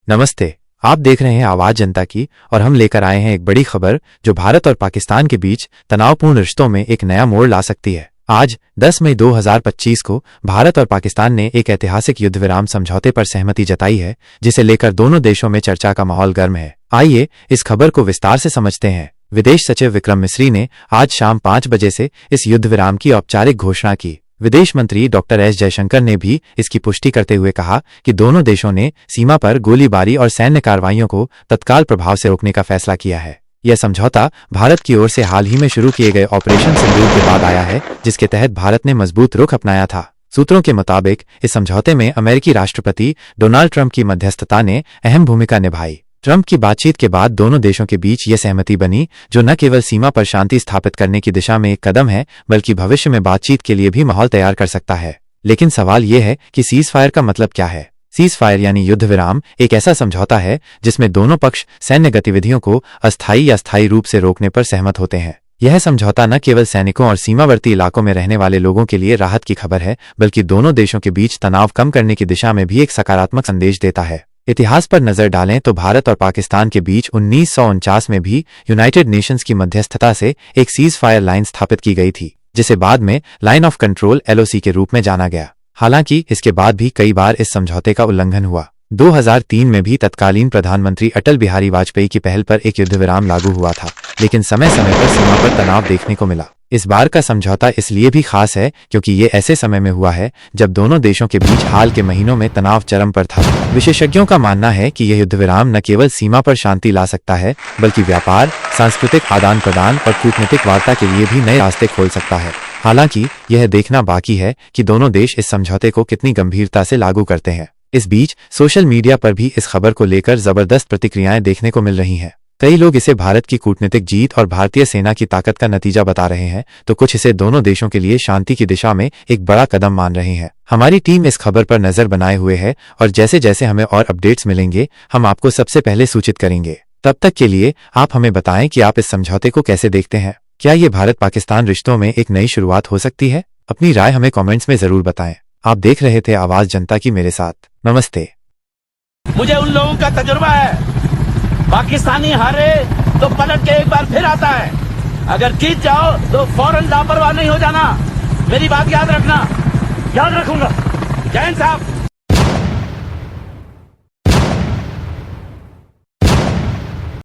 नमस्ते। आप देख रहे हैं आवाज जनता की और हम लेकर आए हैं एक बड़ी खबर जो भारत और पाकिस्तान के बीच तनावपूर्ण रिश्तों में एक नया मोड़ ला सकती है। आज 10 मई 2025 को भारत और पाकिस्तान ने एक ऐतिहासिक युद्ध विराम समझौते पर सहमति जताई है, जिसे लेकर दोनों देशों में चर्चा का माहौल गर्म है। आइए इस खबर को विस्तार से समझते हैं। विदेश सचिव विक्रम मिस्री ने आज शाम 5 बजे से इस युद्ध विराम की औपचारिक घोषणा की। विदेश मंत्री डॉक्टर एस जयशंकर ने भी इसकी पुष्टि करते हुए कहा कि दोनों देशों ने सीमा पर गोलीबारी और सैन्य कार्रवाइयों को तत्काल प्रभाव से रोकने का फैसला किया है। यह समझौता भारत की ओर से हाल ही में शुरू किए गए ऑपरेशन सिंदूर के बाद आया है, जिसके तहत भारत ने मजबूत रुख अपनाया था। सूत्रों के मुताबिक इस समझौते में अमेरिकी राष्ट्रपति डोनाल्ड ट्रंप की मध्यस्थता ने अहम भूमिका निभाई। ट्रंप की बातचीत के बाद दोनों देशों के बीच यह सहमति बनी, जो न केवल सीमा पर शांति स्थापित करने की दिशा में एक कदम है, बल्कि भविष्य में बातचीत के लिए भी माहौल तैयार कर सकता है। लेकिन सवाल यह है कि सीज फायर का मतलब क्या है। सीज फायर यानी युद्ध विराम एक ऐसा समझौता है जिसमें दोनों पक्ष सैन्य गतिविधियों को अस्थायी या स्थायी रूप से रोकने पर सहमत होते हैं। यह समझौता न केवल सैनिकों और सीमावर्ती इलाकों में रहने वाले लोगों के लिए राहत की खबर है, बल्कि दोनों देशों के बीच तनाव कम करने की दिशा में भी एक सकारात्मक संदेश देता है। इतिहास पर नजर डालें तो भारत और पाकिस्तान के बीच 1949 में भी यूनाइटेड नेशंस की मध्यस्थता से एक सीज फायर लाइन स्थापित की गई थी, जिसे बाद में लाइन ऑफ कंट्रोल LOC के रूप में जाना गया। हालांकि इसके बाद भी कई बार इस समझौते का उल्लंघन हुआ। 2003 में भी तत्कालीन प्रधानमंत्री अटल बिहारी वाजपेयी की पहल पर एक युद्ध विराम लागू हुआ था, लेकिन समय समय पर सीमा पर तनाव देखने को मिला। इस बार का समझौता इसलिए भी खास है क्योंकि ये ऐसे समय में हुआ है जब दोनों देशों के बीच हाल के महीनों में तनाव चरम पर था। विशेषज्ञों का मानना है कि यह युद्ध विराम न केवल सीमा पर शांति ला सकता है, बल्कि व्यापार, सांस्कृतिक आदान प्रदान और कूटनीतिक वार्ता के लिए भी नए रास्ते खोल सकता है। हालांकि यह देखना बाकी है कि दोनों देश इस समझौते को कितनी गंभीरता से लागू करते हैं। इस बीच सोशल मीडिया पर भी इस खबर को लेकर जबरदस्त प्रतिक्रियाएं देखने को मिल रही हैं। कई लोग इसे भारत की कूटनीतिक जीत और भारतीय सेना की ताकत का नतीजा बता रहे हैं, तो कुछ इसे दोनों देशों के लिए शांति की दिशा में एक बड़ा कदम मान रहे हैं। हमारी टीम इस खबर पर नजर बनाए हुए है और जैसे जैसे हमें और अपडेट्स मिलेंगे, हम आपको सबसे पहले सूचित करेंगे। तब तक के लिए आप हमें बताएं कि आप इस समझौते को कैसे देखते हैं। क्या ये भारत पाकिस्तान रिश्तों में एक नई शुरुआत हो सकती है? अपनी राय हमें कॉमेंट्स में जरूर बताएं। आप देख रहे थे आवाज जनता की मेरे साथ। नमस्ते। मुझे उन लोगों का तजुर्बा है, पाकिस्तानी हारे तो पलट के एक बार फिर आता है। अगर जीत जाओ तो फौरन लापरवाह नहीं हो जाना। मेरी बात याद रखना। याद रखूंगा। जय हिंद साहब।